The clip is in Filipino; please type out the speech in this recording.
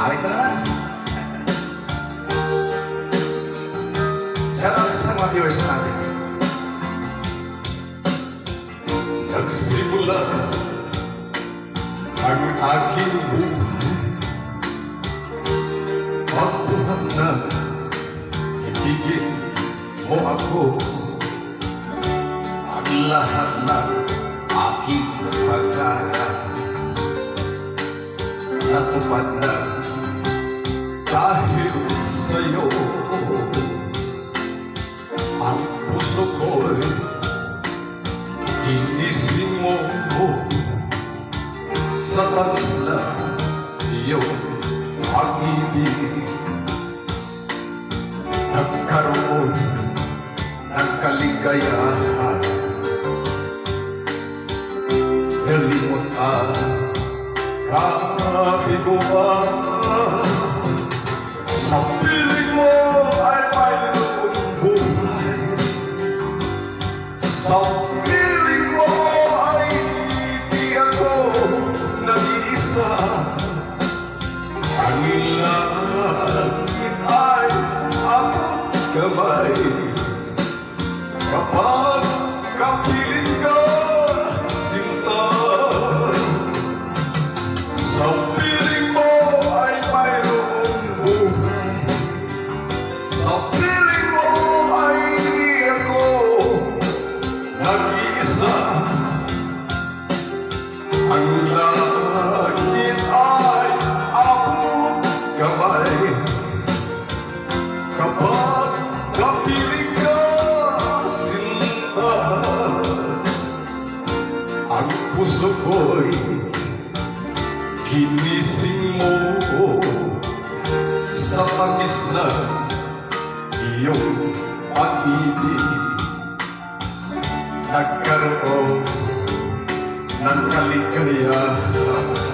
Awit na naman. Shout out sa mga viewers natin. Nagsimula ang aking buhay, magbuhat na ibigin mo ako. Ang lahat ng aking pag-aaral natupad na Dahil sa'yo, ang puso ko'y ginising mo sa tamis na iyong pag-ibig. Nagkaroon ng kaligayahan, nalimot ang kabiguan. Sa piling mo ay mayroong buhay, sa piling mo ay di ako nag-iisa. Ang langit ay abot kamay kapag kapiling ka, sinta. Sa piling mo ay mayroong buhay, sa piling mo ay di ako nag-iisa. Ang langit ay abot kamay kapag kapiling ka, sinta. Ang puso ko'y ginising mo sa tamis na iyong pag-ibig. Nagkaroon ng kaligayahan,